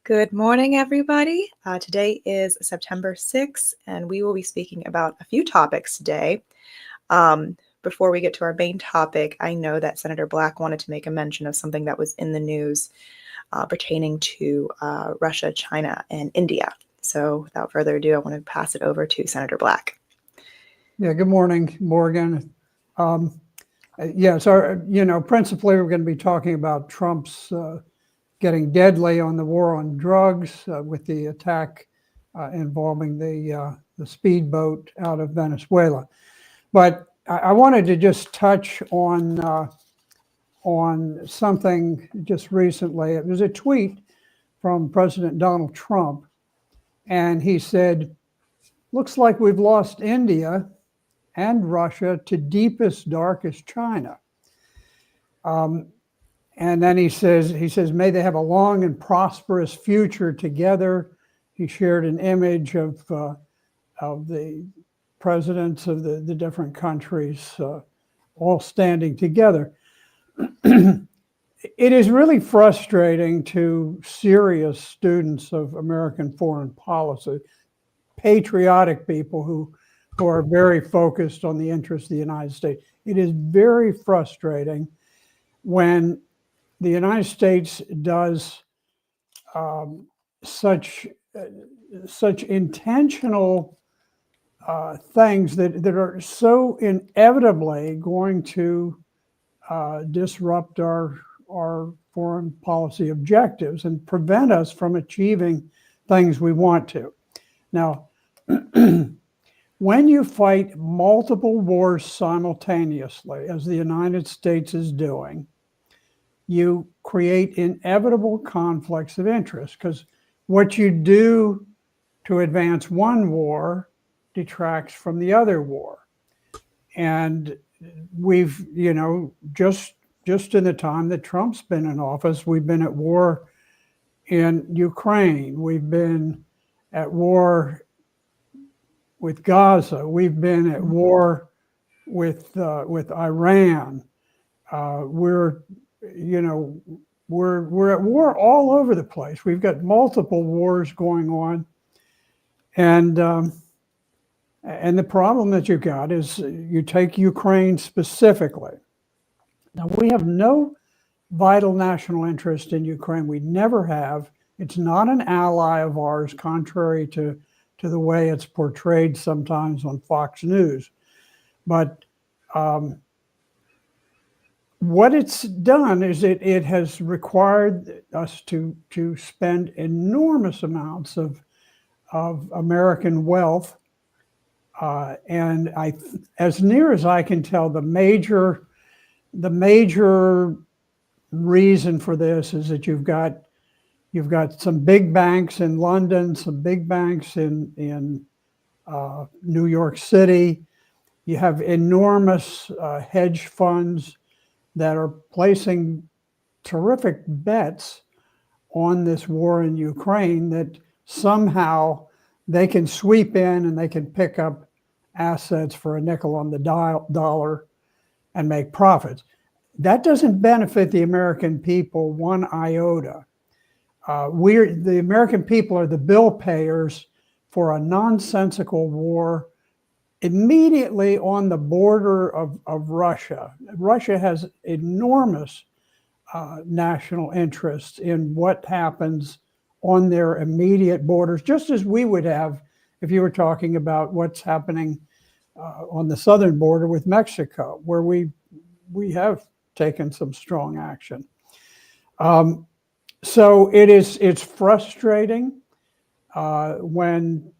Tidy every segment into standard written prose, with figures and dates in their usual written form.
Good morning, everybody. Today is September 6th, and we will be speaking about a few topics today. Before we get to our main topic, I know that Senator Black wanted to make a mention of something that was in the news pertaining to Russia, China, and India. So without further ado, I want to pass it over to Senator Black. Yeah, good morning, Morgan. Principally we're going to be talking about Trump's getting deadly on the war on drugs with the attack involving the speedboat out of Venezuela. But I wanted to just touch on something just recently. It was a tweet from President Donald Trump, and he said, "Looks like we've lost India and Russia to deepest, darkest China." And then he says, may they have a long and prosperous future together. He shared an image of the presidents of the different countries all standing together. It is really frustrating to serious students of American foreign policy, patriotic people who are very focused on the interests of the United States. It is very frustrating when the United States does such intentional things that are so inevitably going to disrupt our foreign policy objectives and prevent us from achieving things we want to. Now, when you fight multiple wars simultaneously, as the United States is doing, you create inevitable conflicts of interest, because what you do to advance one war detracts from the other war. And we've, just in the time that Trump's been in office, we've been at war in Ukraine. We've been at war with Gaza. We've been at war with Iran. We're at war all over the place. We've got multiple wars going on, and the problem that you've got is you take Ukraine specifically. Now, we have no vital national interest in Ukraine. We never have. It's not an ally of ours, contrary to the way it's portrayed sometimes on Fox News. But what it's done is it has required us to spend enormous amounts of American wealth, and as near as I can tell, the major reason for this is that you've got some big banks in London, some big banks in New York City. You have enormous hedge funds that are placing terrific bets on this war in Ukraine, that somehow they can sweep in and they can pick up assets for a nickel on the dollar and make profits. That doesn't benefit the American people one iota. The American people are the bill payers for a nonsensical war immediately on the border of Russia. Russia has enormous national interest in what happens on their immediate borders, just as we would have if you were talking about what's happening on the southern border with Mexico, where we have taken some strong action. So it's frustrating when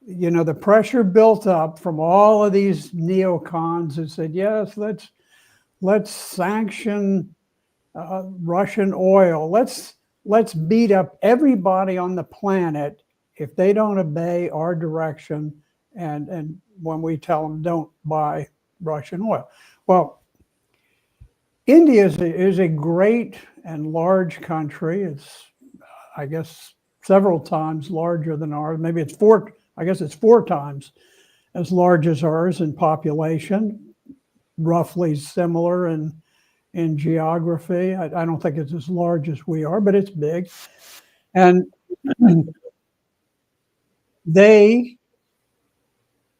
the pressure built up from all of these neocons who said, yes, let's sanction Russian oil. Let's beat up everybody on the planet if they don't obey our direction and when we tell them don't buy Russian oil. Well, India is a great and large country. It's, I guess, several times larger than ours. Maybe it's four times as large as ours in population, roughly similar in geography. I don't think it's as large as we are, but it's big. And they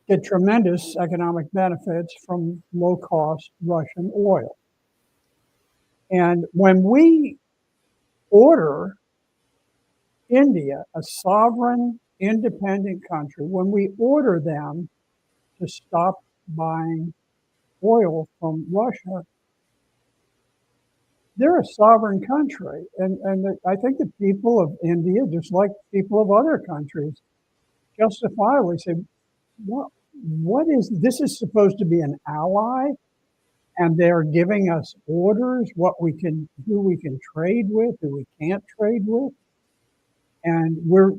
get tremendous economic benefits from low-cost Russian oil. And when we order India, a sovereign, independent country, when we order them to stop buying oil from Russia, they're a sovereign country. And I think the people of India, just like people of other countries, justifiably say, what is this? Is supposed to be an ally, and they're giving us orders who we can trade with, who we can't trade with, and we're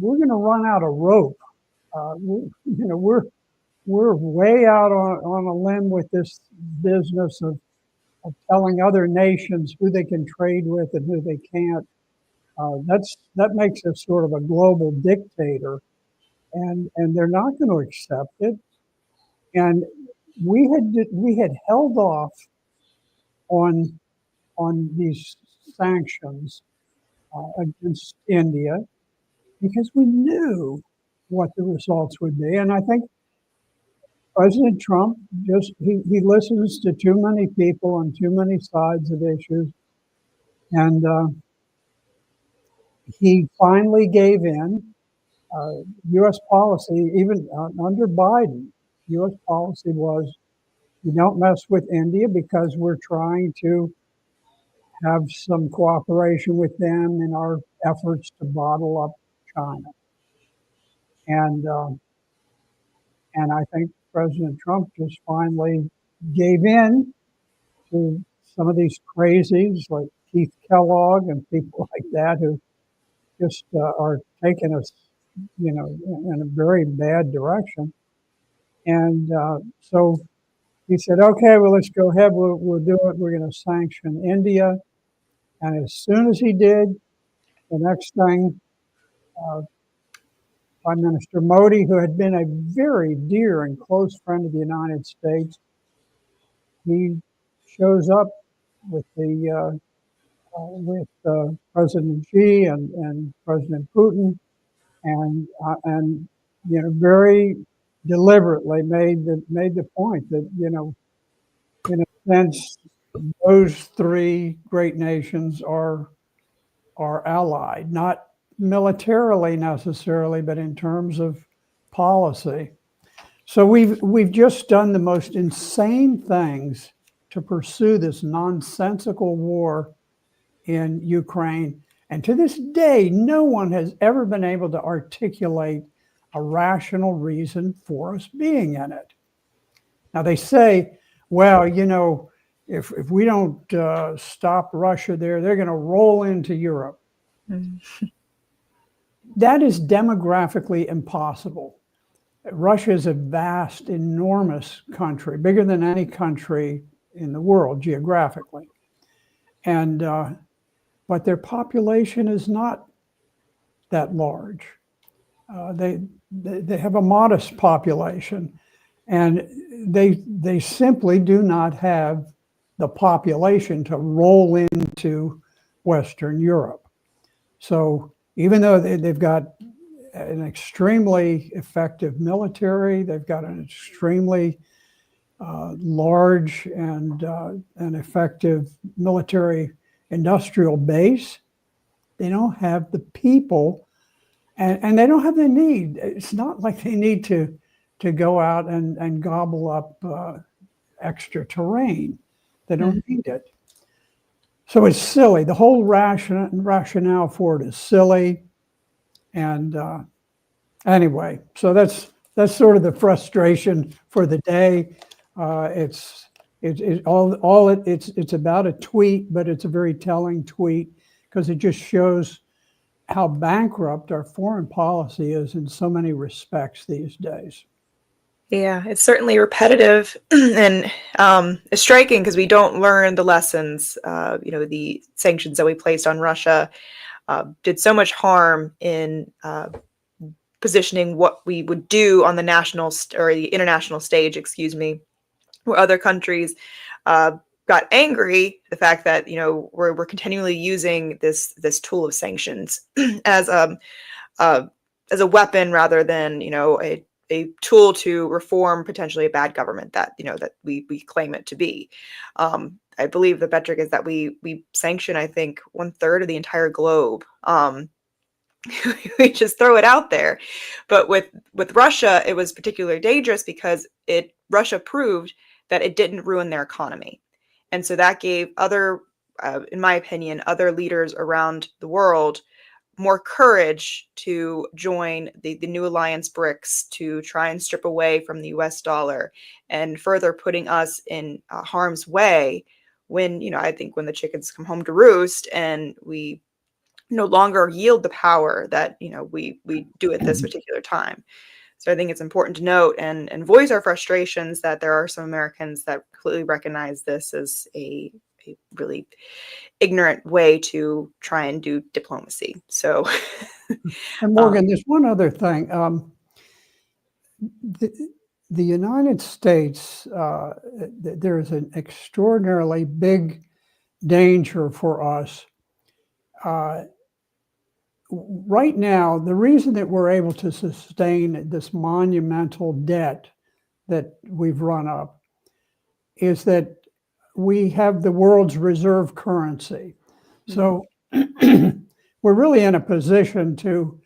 going to run out of rope. We're way out on a limb with this business of telling other nations who they can trade with and who they can't. That makes us sort of a global dictator, and they're not going to accept it. And we had held off on these sanctions against India because we knew what the results would be. And I think President Trump he listens to too many people on too many sides of issues, and he finally gave in. U.S. policy, even under Biden, U.S. policy was you don't mess with India because we're trying to have some cooperation with them in our efforts to bottle up China. And I think President Trump just finally gave in to some of these crazies like Keith Kellogg and people like that who just are taking us, in a very bad direction. And so he said, okay, well, let's go ahead. We'll do it. We're going to sanction India. And as soon as he did, the next thing, Prime Minister Modi, who had been a very dear and close friend of the United States, he shows up with President Xi and President Putin, and very deliberately made the point that in a sense those three great nations are allied, not militarily necessarily, but in terms of policy. So we've just done the most insane things to pursue this nonsensical war in Ukraine. And to this day, no one has ever been able to articulate a rational reason for us being in it. Now they say, well, if we don't stop Russia there, they're going to roll into Europe. Mm-hmm. That is demographically impossible. Russia is a vast, enormous country, bigger than any country in the world geographically. And but their population is not that large. They have a modest population, and they simply do not have the population to roll into Western Europe. So even though they've got an extremely effective military, they've got an extremely large and effective military industrial base, they don't have the people, and they don't have the need. It's not like they need to go out and gobble up extra terrain. They don't need it. So it's silly. The whole rationale for it is silly. And anyway, so that's sort of the frustration for the day. It's about a tweet, but it's a very telling tweet because it just shows how bankrupt our foreign policy is in so many respects these days. Yeah, it's certainly repetitive and it's striking because we don't learn the lessons. The sanctions that we placed on Russia did so much harm in positioning what we would do on the national or the international stage, where other countries got angry the fact that, you know, we're continually using this tool of sanctions as uh, as a weapon rather than, you know, a tool to reform potentially a bad government that, you know, that we claim it to be. I believe the metric is that we sanction, I think, 1/3 of the entire globe. We just throw it out there. But with Russia, it was particularly dangerous because Russia proved that it didn't ruin their economy. And so that gave other, in my opinion, other leaders around the world more courage to join the new alliance BRICS to try and strip away from the US dollar and further putting us in harm's way when, you know, I think when the chickens come home to roost and we no longer yield the power that, you know, we do at this particular time. So I think it's important to note and voice our frustrations that there are some Americans that completely recognize this as a really ignorant way to try and do diplomacy. So, And Morgan, there's one other thing. The United States, there is an extraordinarily big danger for us. Right now, the reason that we're able to sustain this monumental debt that we've run up is that we have the world's reserve currency. So we're really in a position to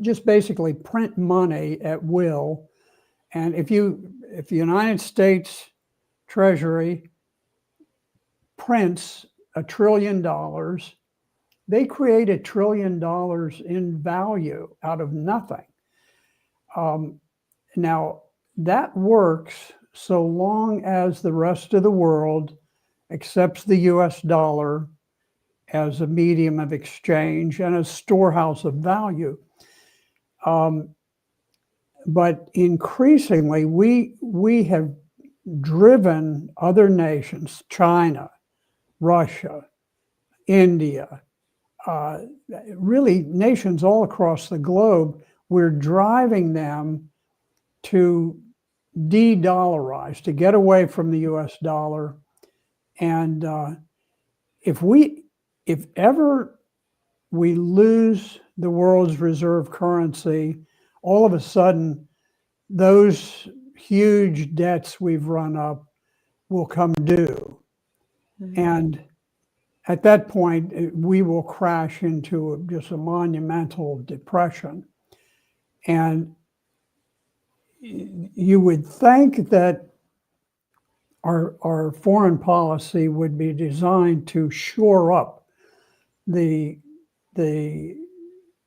just basically print money at will. And if the United States Treasury prints $1 trillion, they create $1 trillion in value out of nothing. Now, that works so long as the rest of the world accepts the US dollar as a medium of exchange and a storehouse of value. But increasingly, we have driven other nations, China, Russia, India, really nations all across the globe, we're driving them to de-dollarize, to get away from the US dollar. And if ever we lose the world's reserve currency, all of a sudden, those huge debts we've run up will come due. Mm-hmm. And at that point, we will crash into just a monumental depression. And you would think that our foreign policy would be designed to shore up the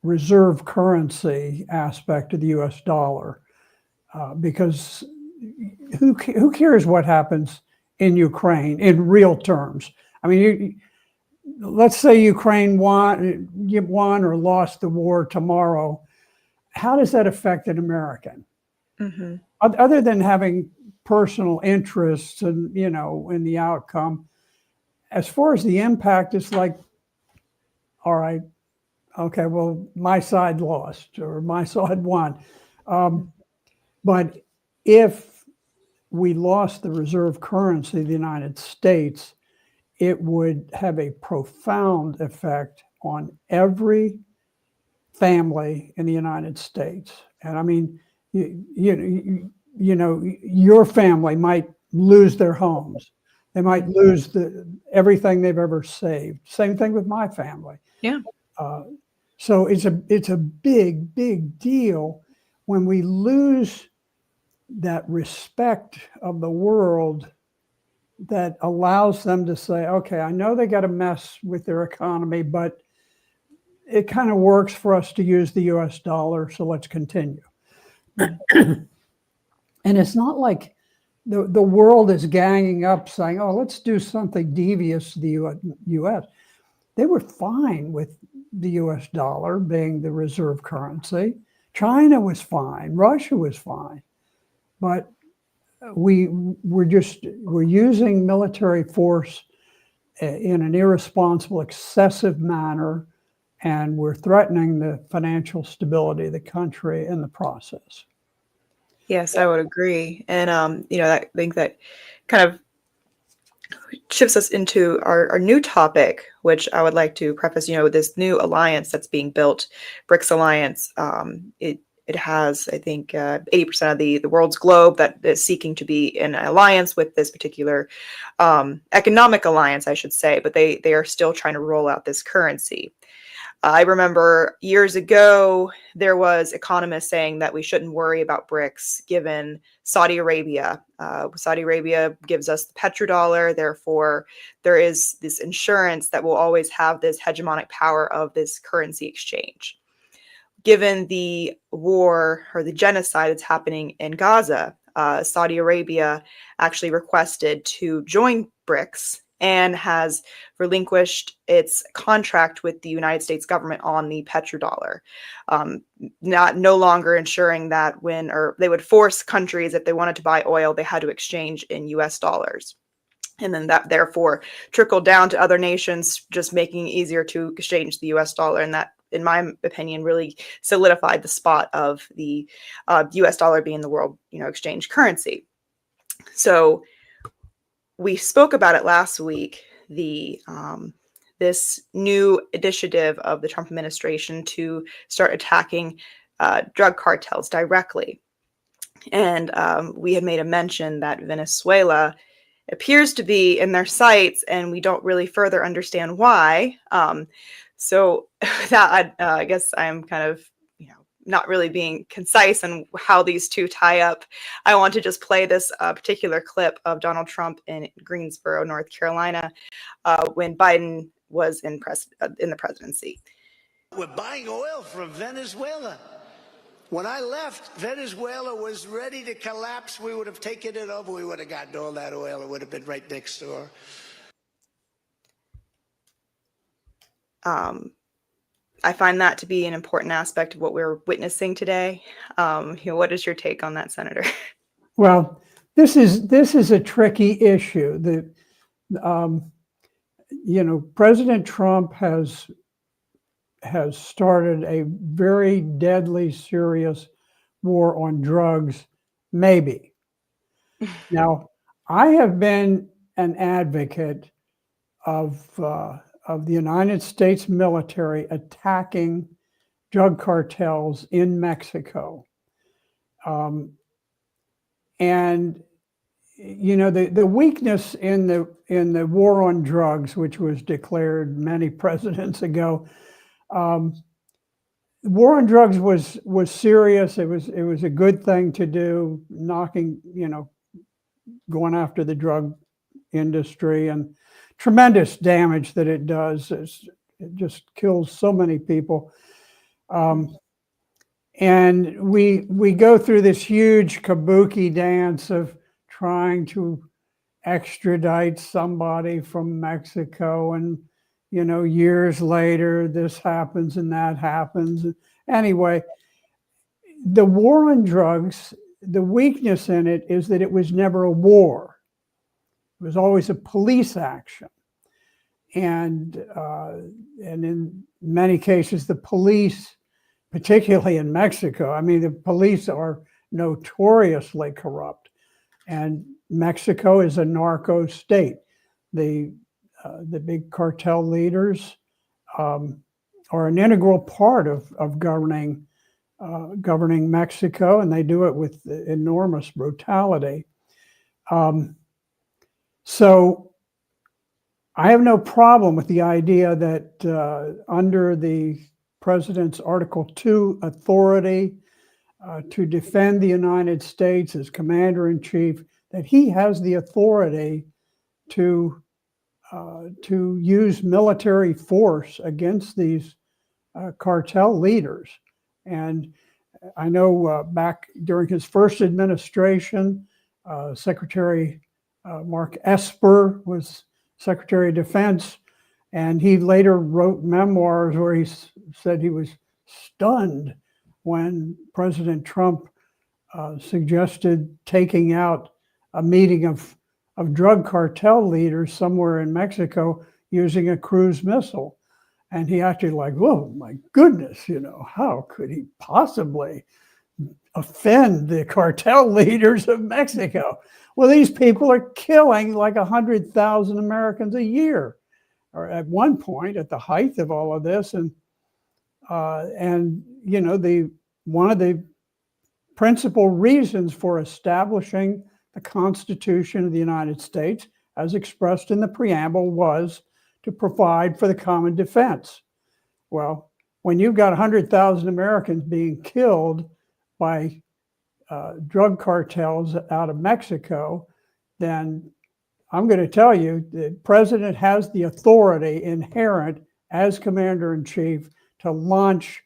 reserve currency aspect of the US dollar, because who cares what happens in Ukraine in real terms? I mean, let's say Ukraine won or lost the war tomorrow. How does that affect an American? Mm-hmm. Other than having personal interests and, you know, in the outcome, as far as the impact, it's like, all right, okay, well, my side lost or my side won. But if we lost the reserve currency of the United States, it would have a profound effect on every family in the United States. And I mean, you know, your family might lose their homes. They might lose everything they've ever saved. Same thing with my family. Yeah. So it's a big, big deal when we lose that respect of the world that allows them to say, okay, I know they got to mess with their economy, but it kind of works for us to use the US dollar, so let's continue. And it's not like the world is ganging up saying, oh, let's do something devious to the US. They were fine with the US dollar being the reserve currency. China was fine. Russia was fine. But we're using military force in an irresponsible, excessive manner, and we're threatening the financial stability of the country in the process. Yes, I would agree. And I think that kind of shifts us into our new topic, which I would like to preface, this new alliance that's being built, BRICS Alliance. It has, I think, 80% of the world's globe that is seeking to be in alliance with this particular economic alliance, I should say, but they are still trying to roll out this currency. I remember years ago, there was economists saying that we shouldn't worry about BRICS given Saudi Arabia. Saudi Arabia gives us the petrodollar. Therefore, there is this insurance that will always have this hegemonic power of this currency exchange. Given the war or the genocide that's happening in Gaza, Saudi Arabia actually requested to join BRICS and has relinquished its contract with the United States government on the petrodollar, no longer ensuring that they would force countries, if they wanted to buy oil, they had to exchange in US dollars. And then that therefore trickled down to other nations, just making it easier to exchange the US dollar. And that, in my opinion, really solidified the spot of the US dollar being the world, exchange currency. So we spoke about it last week, this new initiative of the Trump administration to start attacking drug cartels directly. And we had made a mention that Venezuela appears to be in their sights, and we don't really further understand why. So that I guess I'm kind of not really being concise on how these two tie up. I want to just play this particular clip of Donald Trump in Greensboro, North Carolina, when Biden was in the presidency. We're buying oil from Venezuela. When I left, Venezuela was ready to collapse. We would have taken it over. We would have gotten all that oil. It would have been right next door. I find that to be an important aspect of what we're witnessing today. What is your take on that, Senator? Well, this is a tricky issue. President Trump has started a very deadly, serious war on drugs. Maybe. Now, I have been an advocate of the United States military attacking drug cartels in Mexico. And the weakness in the war on drugs, which was declared many presidents ago, war on drugs was serious. It was a good thing to do, going after the drug industry, and tremendous damage that it does. It just kills so many people. And we go through this huge kabuki dance of trying to extradite somebody from Mexico, and years later this happens and that happens. Anyway, the war on drugs, the weakness in it is that it was never a war. It was always a police action. And in many cases, the police, particularly in Mexico, the police are notoriously corrupt. And Mexico is a narco state. The big cartel leaders are an integral part of governing Mexico, and they do it with enormous brutality. So I have no problem with the idea that under the president's Article 2 authority to defend the United States as commander-in-chief, that he has the authority to use military force against these cartel leaders. And I know back during his first administration, Secretary Mark Esper was Secretary of Defense, and he later wrote memoirs where he said he was stunned when President Trump suggested taking out a meeting of drug cartel leaders somewhere in Mexico using a cruise missile. And he acted like, whoa, my goodness, how could he possibly offend the cartel leaders of Mexico. Well, these people are killing like 100,000 Americans a year, or at one point at the height of all of this. And you know, one of the principal reasons for establishing the Constitution of the United States, as expressed in the preamble, was to provide for the common defense. Well, when you've got 100,000 Americans being killed by drug cartels out of Mexico, then I'm going to tell you the president has the authority inherent as commander-in-chief to launch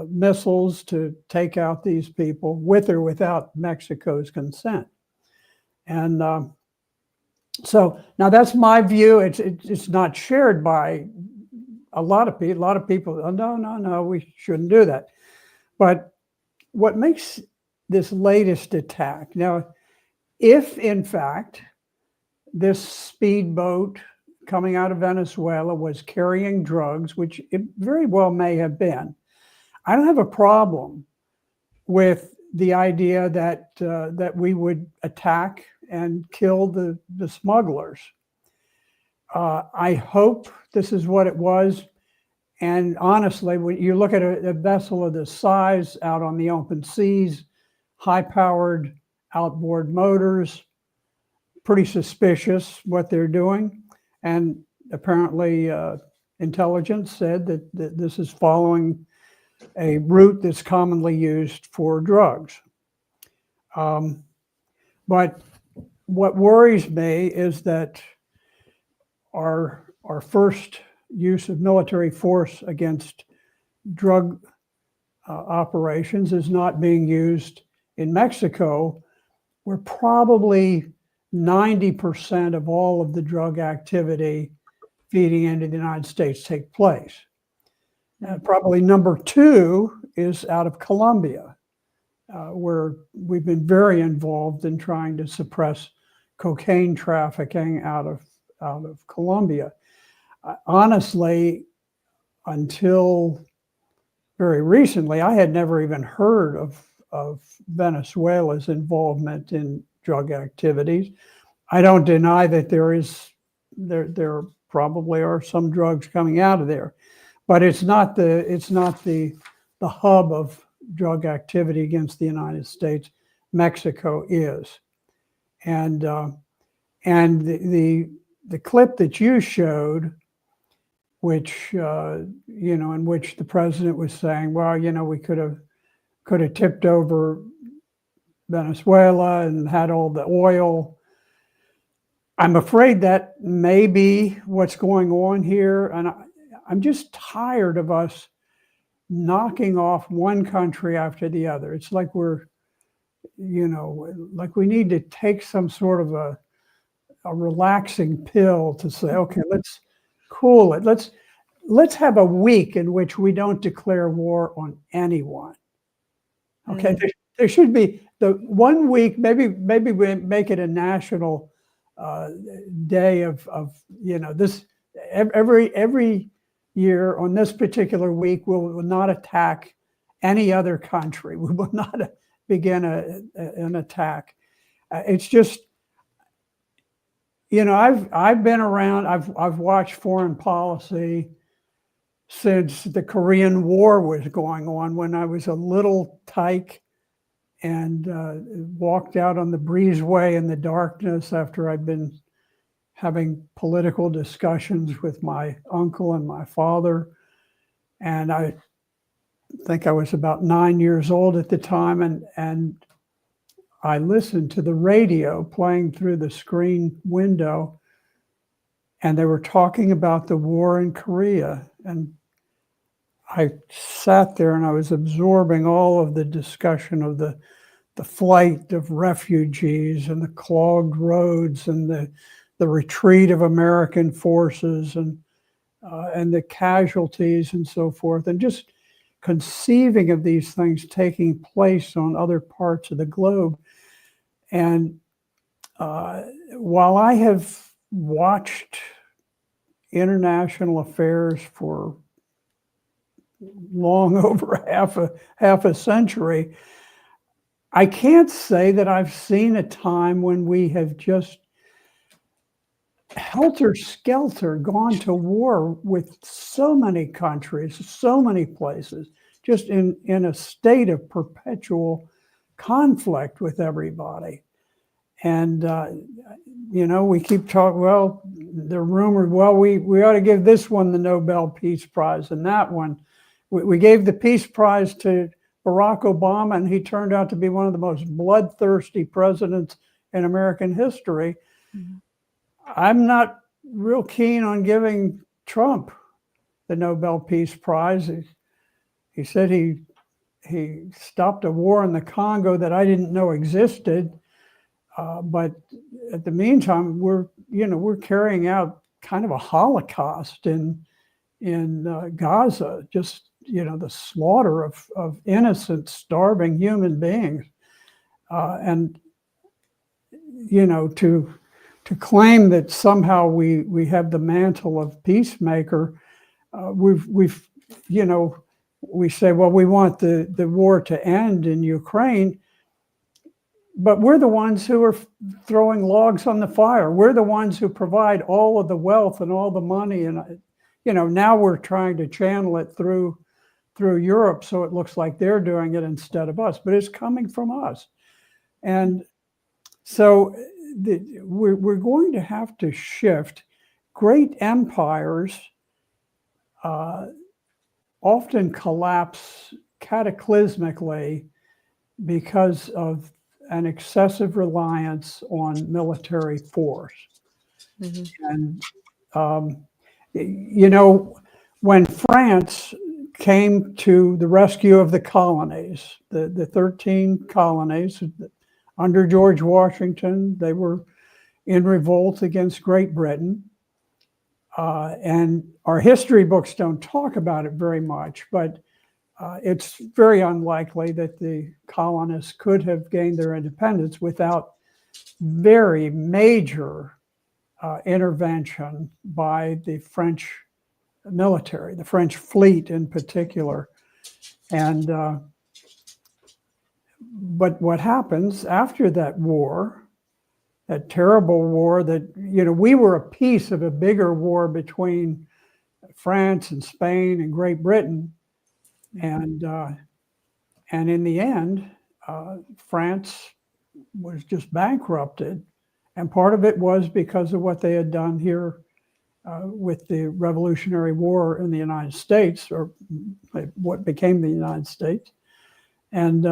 missiles to take out these people with or without Mexico's consent. And so now that's my view. It's not shared by a lot of people. A lot of people, oh, no, we shouldn't do that. But what makes this latest attack, now, if in fact this speedboat coming out of Venezuela was carrying drugs, which it very well may have been, I don't have a problem with the idea that that we would attack and kill the smugglers. I hope this is what it was. And honestly, when you look at a vessel of this size out on the open seas, high-powered outboard motors, pretty suspicious what they're doing. And apparently intelligence said that this is following a route that's commonly used for drugs. But what worries me is that our first use of military force against drug operations is not being used in Mexico, where probably 90% of all of the drug activity feeding into the United States take place. Probably number two is out of Colombia, where we've been very involved in trying to suppress cocaine trafficking out of Colombia. Honestly, until very recently, I had never even heard of Venezuela's involvement in drug activities. I don't deny that there probably are some drugs coming out of there, but it's not the hub of drug activity against the United States. Mexico is, and the clip that you showed, which in which the president was saying, well, we could have tipped over Venezuela and had all the oil. I'm afraid that may be what's going on here, and I'm just tired of us knocking off one country after the other. It's like we're, like we need to take some sort of a relaxing pill to say, okay, let's cool it. Let's have a week in which we don't declare war on anyone. Okay, there should be the 1 week. Maybe we make it a national day of this. Every year on this particular week, we will not attack any other country. We will not begin an attack. It's just, I've been around. I've watched foreign policy since the Korean War was going on, when I was a little tyke and walked out on the breezeway in the darkness after I'd been having political discussions with my uncle and my father. And I think I was about 9 years old at the time, and I listened to the radio playing through the screen window, and they were talking about the war in Korea. And I sat there and I was absorbing all of the discussion of the flight of refugees and the clogged roads and the retreat of American forces and the casualties and so forth, and just conceiving of these things taking place on other parts of the globe. And while I have watched international affairs for long over half a century, I can't say that I've seen a time when we have just helter-skelter gone to war with so many countries, so many places, just in a state of perpetual conflict with everybody. And, we keep talking, well, they're rumored, well, we ought to give this one the Nobel Peace Prize and that one. We gave the Peace Prize to Barack Obama, and he turned out to be one of the most bloodthirsty presidents in American history. Mhm. I'm not real keen on giving Trump the Nobel Peace Prize. He said he stopped a war in the Congo that I didn't know existed. But at the meantime, we're carrying out kind of a Holocaust in Gaza. Just the slaughter of innocent, starving human beings, and to claim that somehow we have the mantle of peacemaker. We've we say, well, we want the war to end in Ukraine. But we're the ones who are throwing logs on the fire. We're the ones who provide all of the wealth and all the money. And, now we're trying to channel it through Europe. So it looks like they're doing it instead of us, but it's coming from us. And so we're going to have to shift. Great empires often collapse cataclysmically because of an excessive reliance on military force. Mhm. And, when France came to the rescue of the colonies, the 13 colonies under George Washington, they were in revolt against Great Britain. And our history books don't talk about it very much, but it's very unlikely that the colonists could have gained their independence without very major intervention by the French military, the French fleet in particular. And but what happens after that war, that terrible war that, we were a piece of a bigger war between France and Spain and Great Britain. And in the end, France was just bankrupted. And part of it was because of what they had done here with the Revolutionary War in the United States, or what became the United States. And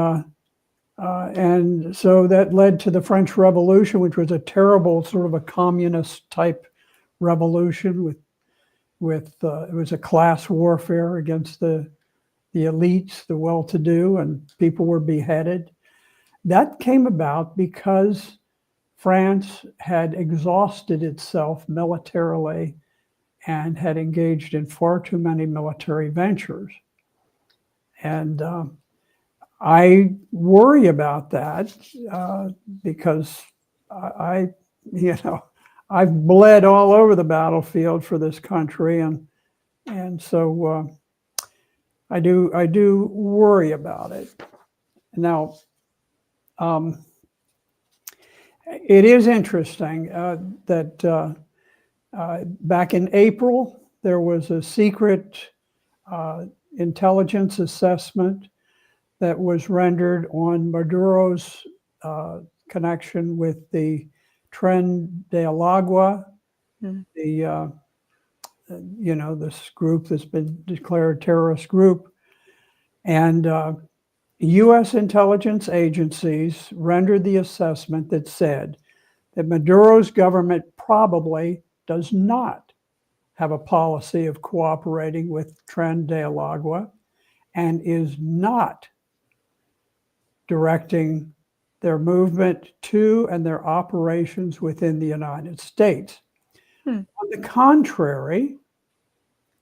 so that led to the French Revolution, which was a terrible sort of a communist type revolution with it was a class warfare against the elites, the well-to-do, and people were beheaded. That came about because France had exhausted itself militarily and had engaged in far too many military ventures. And I worry about that because I've bled all over the battlefield for this country, and so I do worry about it. Now, it is interesting that back in April, there was a secret intelligence assessment that was rendered on Maduro's connection with the Tren de Agua, this group that's been declared a terrorist group. And U.S. intelligence agencies rendered the assessment that said that Maduro's government probably does not have a policy of cooperating with Tren de Agua and is not directing their movement to and their operations within the United States. On the contrary,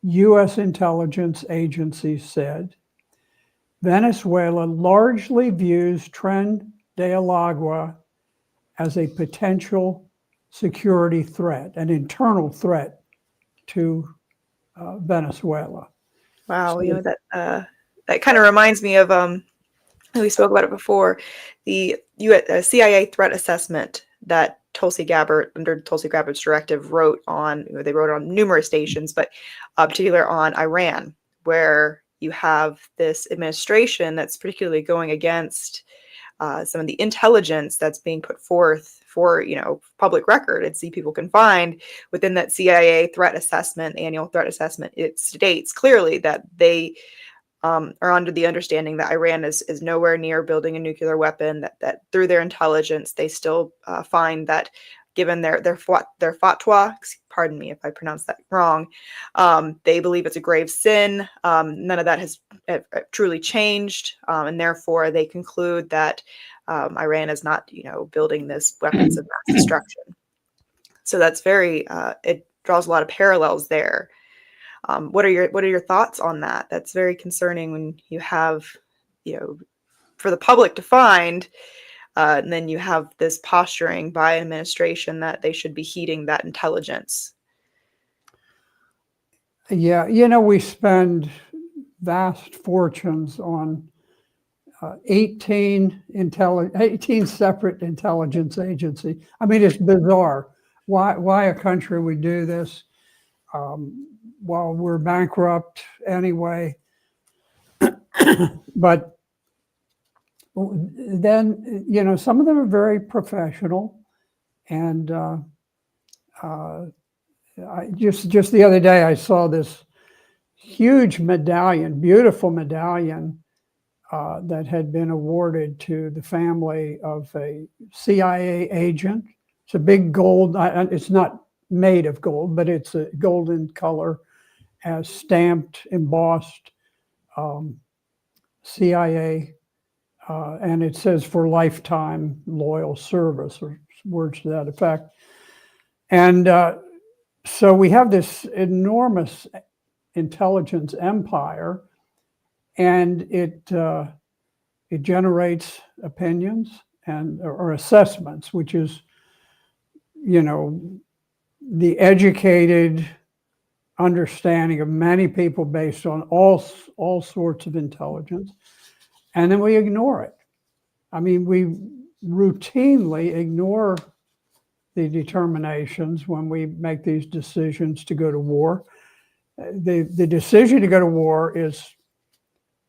U.S. intelligence agencies said Venezuela largely views Tren de Agua as a potential security threat, an internal threat to Venezuela. Wow, So, that kind of reminds me of we spoke about it before, the CIA threat assessment that Tulsi Gabbard, under Tulsi Gabbard's directive, wrote on, they wrote on numerous stations, but particular on Iran, where you have this administration that's particularly going against some of the intelligence that's being put forth for, public record. And see, people can find within that CIA threat assessment, annual threat assessment, it states clearly that they are under the understanding that Iran is nowhere near building a nuclear weapon, that through their intelligence, they still find that, given their fatwa, pardon me if I pronounce that wrong, they believe it's a grave sin. None of that has truly changed, and therefore they conclude that Iran is not, building this weapons of mass destruction. So that's it draws a lot of parallels there. What are your thoughts on that? That's very concerning when you have, for the public to find, and then you have this posturing by an administration that they should be heeding that intelligence. Yeah, we spend vast fortunes on 18 separate intelligence agencies. I mean, it's bizarre. Why a country would do this while we're bankrupt anyway. But then, some of them are very professional. And just the other day, I saw this huge medallion, beautiful medallion, that had been awarded to the family of a CIA agent. It's a big gold, it's not made of gold, but it's a golden color, as stamped, embossed, CIA, and it says for lifetime loyal service, or words to that effect. And so we have this enormous intelligence empire, and it generates opinions or assessments, which is, the educated understanding of many people based on all sorts of intelligence, and then we ignore it. I mean, we routinely ignore the determinations when we make these decisions to go to war. The decision to go to war is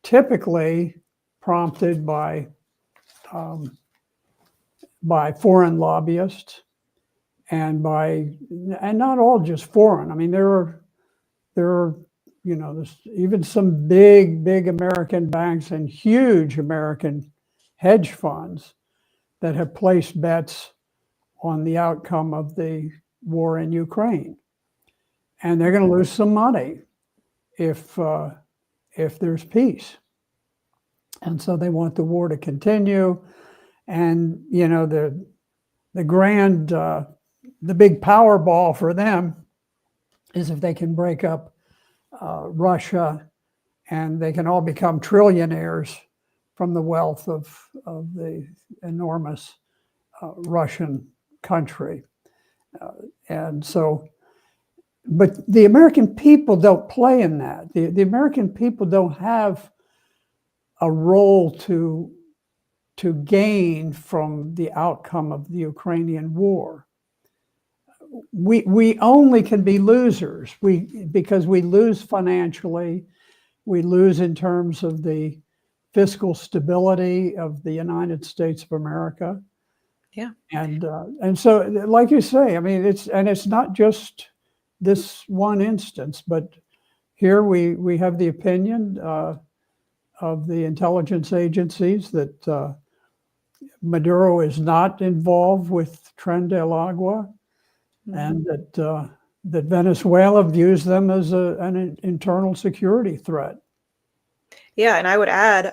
typically prompted by foreign lobbyists, and not all just foreign. I mean, there are there's even some big American banks and huge American hedge funds that have placed bets on the outcome of the war in Ukraine, and they're going to lose some money if there's peace. And so they want the war to continue. And the big Powerball for them is if they can break up Russia, and they can all become trillionaires from the wealth of the enormous Russian country. And so, but the American people don't play in that. The American people don't have a role to gain from the outcome of the Ukrainian war. We only can be losers. Because we lose financially, we lose in terms of the fiscal stability of the United States of America. Yeah. And so, like you say, I mean, it's not just this one instance, but here we have the opinion of the intelligence agencies that Maduro is not involved with Tren del Agua, and that Venezuela views them as an internal security threat. Yeah, and I would add,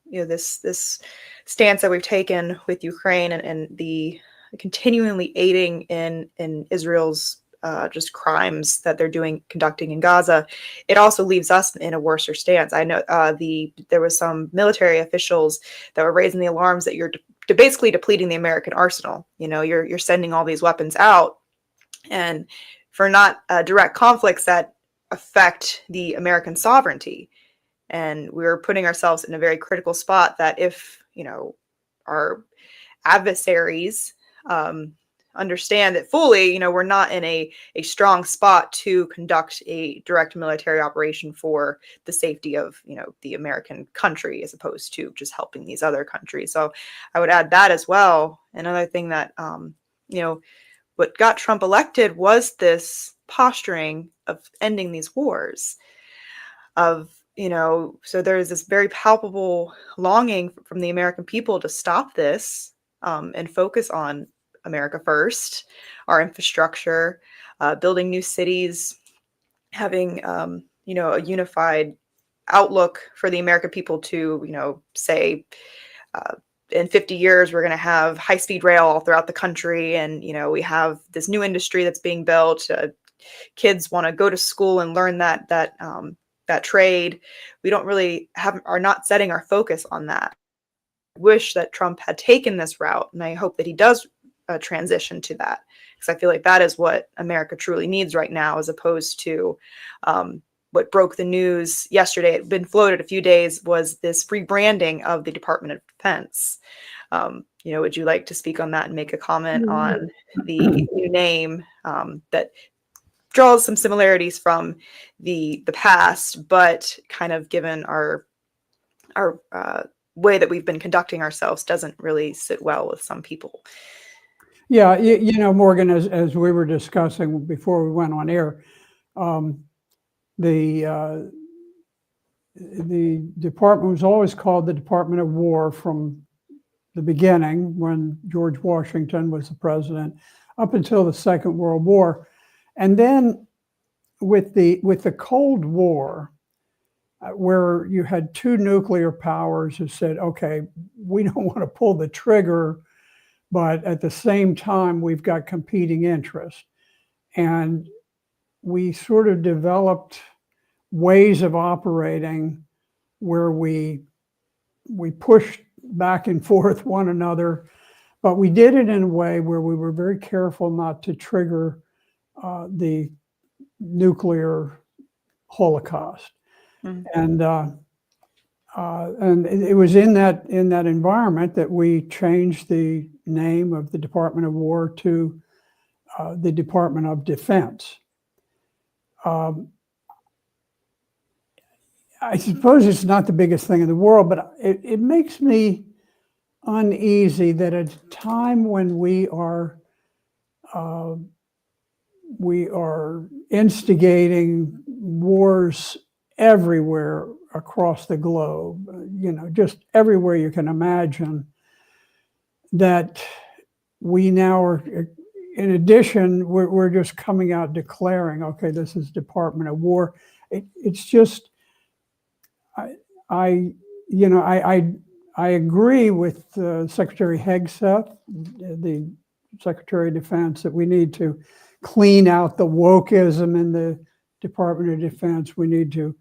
this stance that we've taken with Ukraine and the continually aiding in Israel's just crimes that they're conducting in Gaza, it also leaves us in a worse stance. I know there was some military officials that were raising the alarms that you're basically depleting the American arsenal. You're sending all these weapons out, and for not direct conflicts that affect the American sovereignty. And we're putting ourselves in a very critical spot that if, our adversaries understand that fully, we're not in a strong spot to conduct a direct military operation for the safety of, the American country, as opposed to just helping these other countries. So I would add that as well. Another thing that, what got Trump elected was this posturing of ending these wars, so there's this very palpable longing from the American people to stop this, and focus on America first, our infrastructure, building new cities, having, a unified outlook for the American people to, say, in 50 years, we're going to have high-speed rail all throughout the country. And, we have this new industry that's being built. Kids want to go to school and learn that trade. We don't really are not setting our focus on that. I wish that Trump had taken this route, and I hope that he does transition to that, because I feel like that is what America truly needs right now, as opposed to what broke the news yesterday. It had been floated a few days, was this rebranding of the Department of Defense. Would you like to speak on that and make a comment on the new name that draws some similarities from the past, but kind of, given our way that we've been conducting ourselves, doesn't really sit well with some people? Yeah, Morgan, as we were discussing before we went on air, the department was always called the Department of War from the beginning, when George Washington was the president, up until the Second World War. And then with the Cold War, where you had two nuclear powers who said, okay, we don't want to pull the trigger, but at the same time, we've got competing interests. And we sort of developed ways of operating where we pushed back and forth one another, but we did it in a way where we were very careful not to trigger the nuclear holocaust. Mm-hmm. And it was in that environment that we changed the name of the Department of War to the Department of Defense. I suppose it's not the biggest thing in the world, but it makes me uneasy that at a time when we are instigating wars everywhere across the globe, just everywhere you can imagine, that we now are, in addition, we're just coming out declaring, okay, this is Department of War. It's just, I agree with Secretary Hegseth, the Secretary of Defense, that we need to clean out the wokeism in the Department of Defense. We need to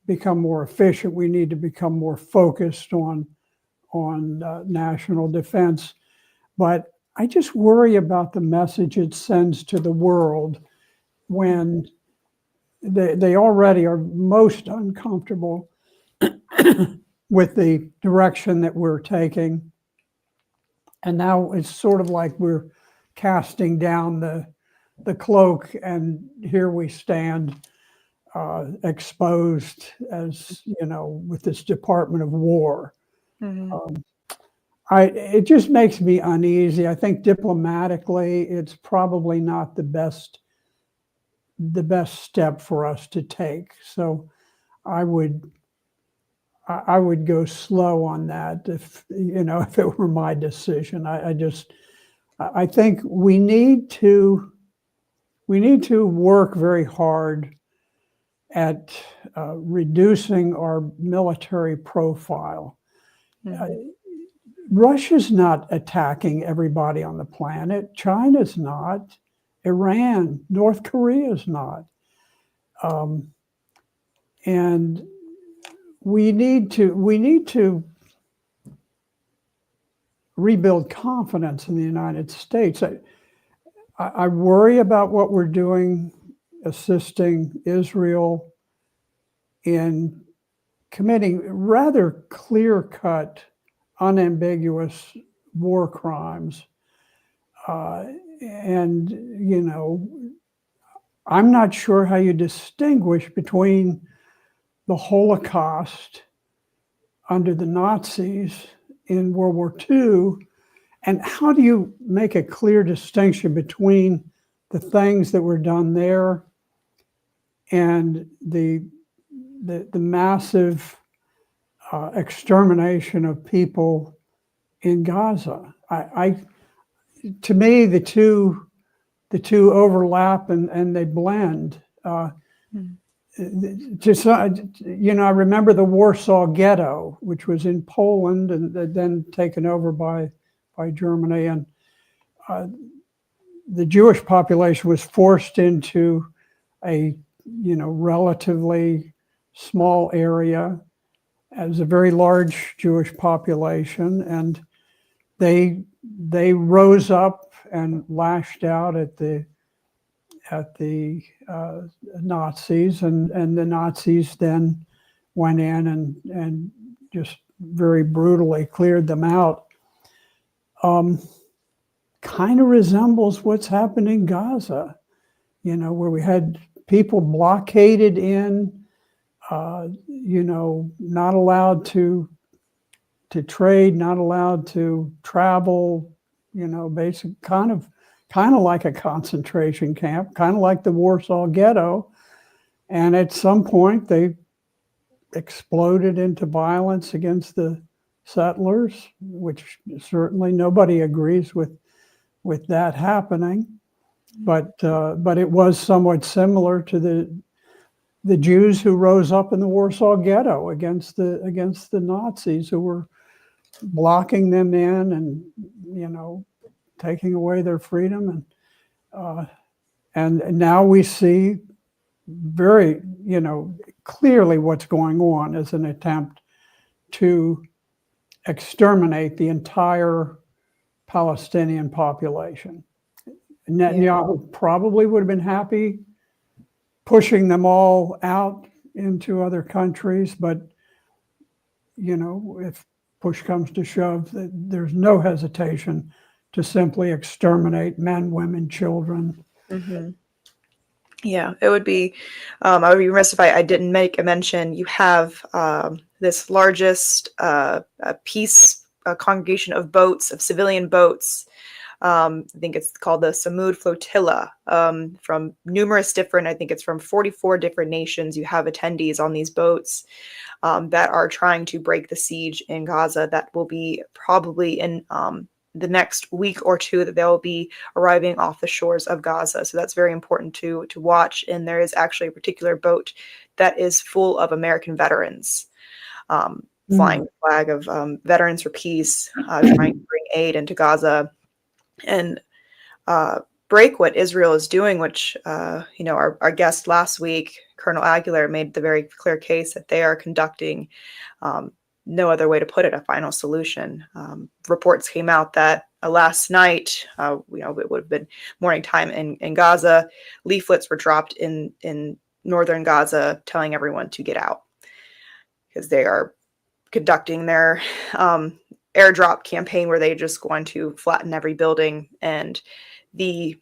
become more efficient. We need to become more focused on national defense. But I just worry about the message it sends to the world when they already are most uncomfortable with the direction that we're taking. And now it's sort of like we're casting down the cloak, and here we stand exposed, as with this Department of War. Mm-hmm. It just makes me uneasy. I think diplomatically, it's probably not the best step for us to take. So I would go slow on that if it were my decision. I think we need to work very hard at reducing our military profile. Mm-hmm. Russia's not attacking everybody on the planet. China's not. Iran, North Korea's not. And we need to rebuild confidence in the United States. I worry about what we're doing, assisting Israel in committing rather clear-cut, unambiguous war crimes. And, you know, I'm not sure how you distinguish between the Holocaust under the Nazis in World War II, and how do you make a clear distinction between the things that were done there and the massive extermination of people in Gaza? To me, the two overlap and they blend. You know, I remember the Warsaw Ghetto, which was in Poland and then taken over by Germany, and the Jewish population was forced into a, you know, relatively small area as a very large Jewish population, and they rose up and lashed out at the Nazis, and the Nazis then went in and just very brutally cleared them out. Kind of resembles what's happened in Gaza, you know, where we had people blockaded in, you know, not allowed to trade, not allowed to travel, you know, basic kind of like a concentration camp, kind of like the Warsaw Ghetto. And at some point they exploded into violence against the settlers, which certainly nobody agrees with that happening. But it was somewhat similar to the Jews who rose up in the Warsaw Ghetto against the Nazis, who were blocking them in and, you know, taking away their freedom. And now we see very, you know, clearly what's going on is an attempt to exterminate the entire Palestinian population. Netanyahu probably would have been happy pushing them all out into other countries, but, you know, if push comes to shove, there's no hesitation to simply exterminate men, women, children. Mm-hmm. Yeah, it would be, I would be remiss if I didn't make a mention. You have this largest peace congregation of boats, of civilian boats. I think it's called the Samud Flotilla, from numerous different, I think it's from 44 different nations. You have attendees on these boats that are trying to break the siege in Gaza. That will be probably in the next week or two, that they'll be arriving off the shores of Gaza. So that's very important to watch. And there is actually a particular boat that is full of American veterans, flying the flag of Veterans for Peace, trying to bring aid into Gaza and break what Israel is doing, which, you know, our guest last week, Colonel Aguilar, made the very clear case that they are conducting, no other way to put it, a final solution. Reports came out that last night, you know, it would have been morning time in Gaza, leaflets were dropped in northern Gaza telling everyone to get out because they are conducting their airdrop campaign where they just going to flatten every building. And the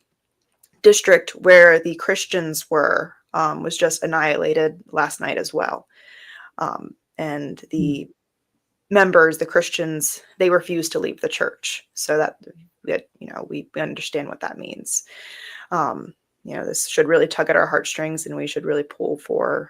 district where the Christians were was just annihilated last night as well. And the members, the Christians, they refuse to leave the church. So that you know, we understand what that means. You know, this should really tug at our heartstrings, and we should really pull for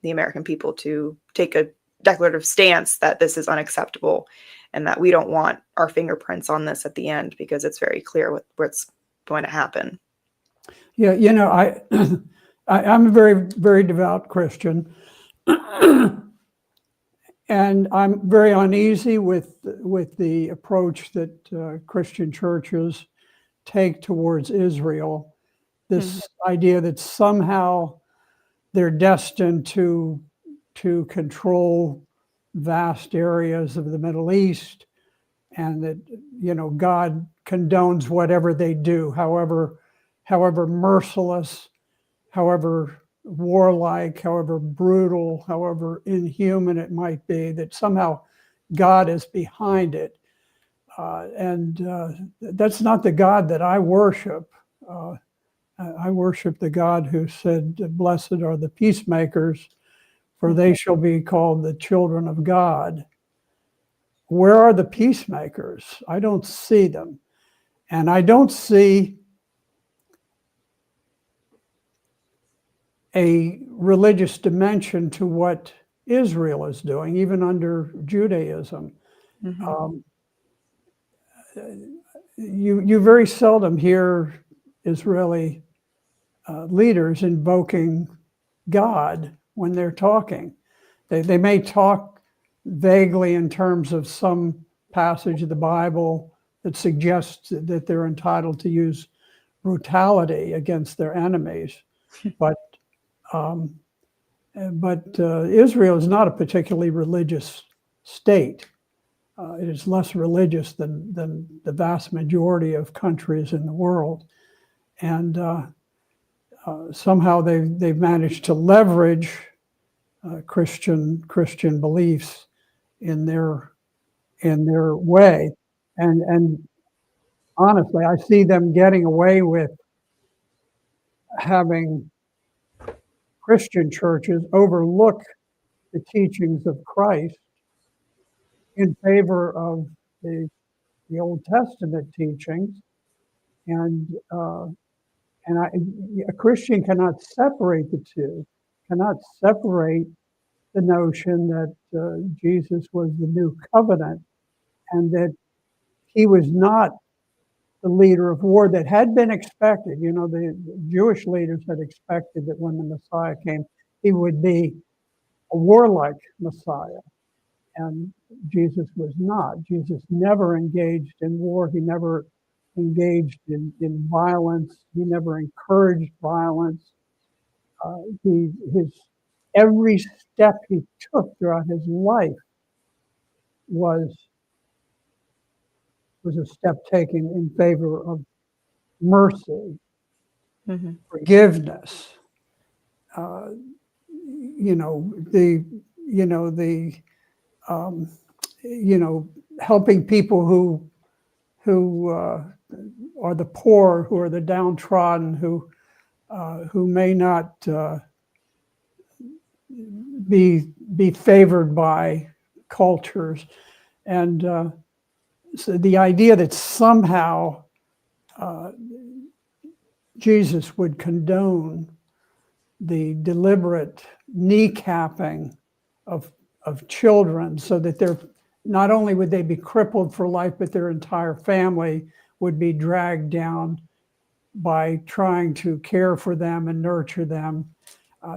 the American people to take a declarative stance that this is unacceptable and that we don't want our fingerprints on this at the end, because it's very clear what's going to happen. Yeah, you know, I'm a very, very devout Christian. And I'm very uneasy with the approach that Christian churches take towards Israel. This idea that somehow they're destined to control vast areas of the Middle East, and that, you know, God condones whatever they do, however merciless, however warlike, however brutal, however inhuman it might be, that somehow God is behind it. And that's not the God that I worship. I worship the God who said, "Blessed are the peacemakers, for they shall be called the children of God." Where are the peacemakers? I don't see them. And I don't see a religious dimension to what Israel is doing, even under Judaism. Mhm. You very seldom hear Israeli leaders invoking God when they're talking. They may talk vaguely in terms of some passage of the Bible that suggests that they're entitled to use brutality against their enemies, but um, Israel is not a particularly religious state. It is less religious than the vast majority of countries in the world, and somehow they've managed to leverage Christian beliefs in their way, and honestly, I see them getting away with having Christian churches overlook the teachings of Christ in favor of the Old Testament teachings, and a Christian cannot separate the two, cannot separate the notion that Jesus was the new covenant and that he was not the leader of war that had been expected. You know, the Jewish leaders had expected that when the Messiah came, he would be a warlike Messiah. And Jesus was not. Jesus never engaged in war. He never engaged in violence. He never encouraged violence. His every step he took throughout his life was a step taken in favor of mercy, Mhm. forgiveness. Uh, you know the you know the um, you know helping people who are the poor, who are the downtrodden, who may not be favored by cultures, and so the idea that somehow uh, Jesus would condone the deliberate kneecapping of children, so that they're not only would they be crippled for life, but their entire family would be dragged down by trying to care for them and nurture them.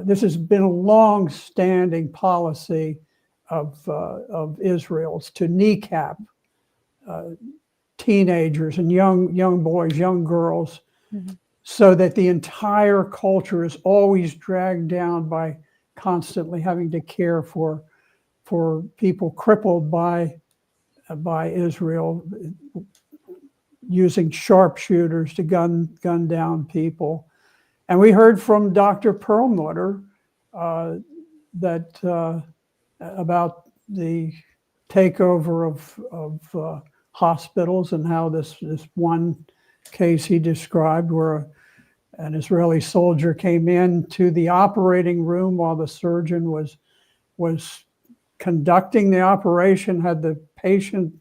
This has been a long-standing policy of Israel's, to kneecap teenagers and young boys, young girls, Mhm. so that the entire culture is always dragged down by constantly having to care for people crippled by Israel, using sharpshooters to gun down people. And we heard from Dr. Perlmutter that about the takeover of hospitals, and how this one case he described where an Israeli soldier came into the operating room while the surgeon was conducting the operation, had the patient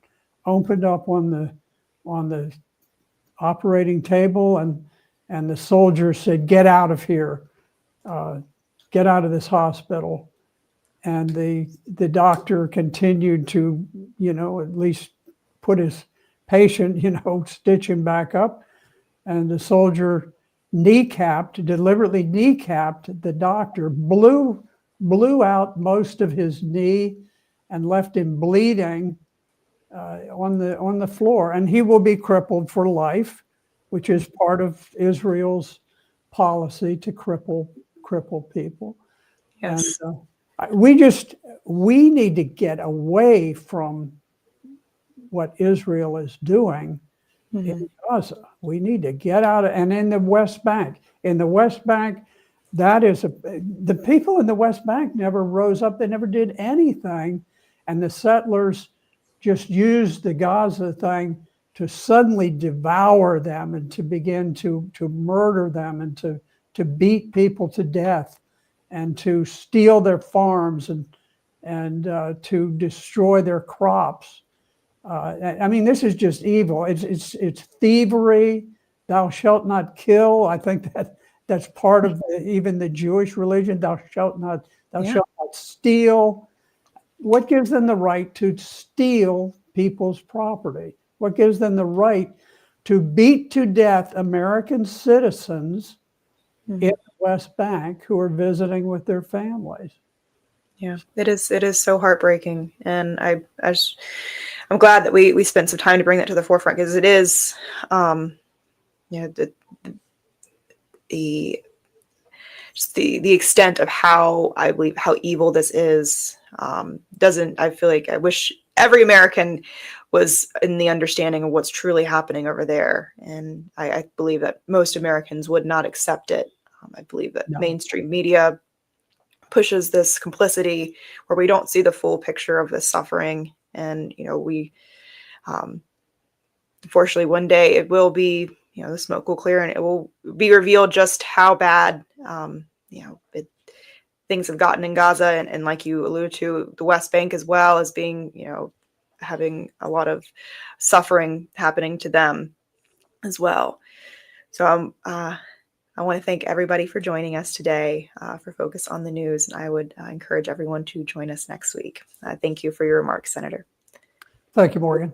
opened up on the operating table, and the soldier said, "Get out of here, get out of this hospital." And the doctor continued to, at least put his patient, stitch him back up. And the soldier deliberately kneecapped the doctor, blew out most of his knee, and left him bleeding on the floor. And he will be crippled for life, which is part of Israel's policy to cripple people. Yes. And we need to get away from what Israel is doing Mhm. in Gaza. We need to get out of, and in the West Bank. In the West Bank, that is the people in the West Bank never rose up. They never did anything. And the settlers just used the Gaza thing to suddenly devour them and to begin to murder them and to beat people to death and to steal their farms and to destroy their crops. I mean, this is just evil. It's thievery. Thou shalt not kill. I think that's part of even the Jewish religion. Thou shalt not steal. What gives them the right to steal people's property? What gives them the right to beat to death American citizens in the West Bank who are visiting with their families? Yeah, it is so heartbreaking, and I'm glad that we spent some time to bring that to the forefront, because it is, the extent of how I believe how evil this is doesn't. I feel like I wish every American was in the understanding of what's truly happening over there, and I believe that most Americans would not accept it. I believe that mainstream media pushes this complicity where we don't see the full picture of this suffering. And, we, unfortunately, one day it will be, the smoke will clear and it will be revealed just how bad, things have gotten in Gaza. And like you alluded to, the West Bank as well as being, having a lot of suffering happening to them as well. So I want to thank everybody for joining us today for Focus on the News, and I would encourage everyone to join us next week. Thank you for your remarks, Senator. Thank you, Morgan.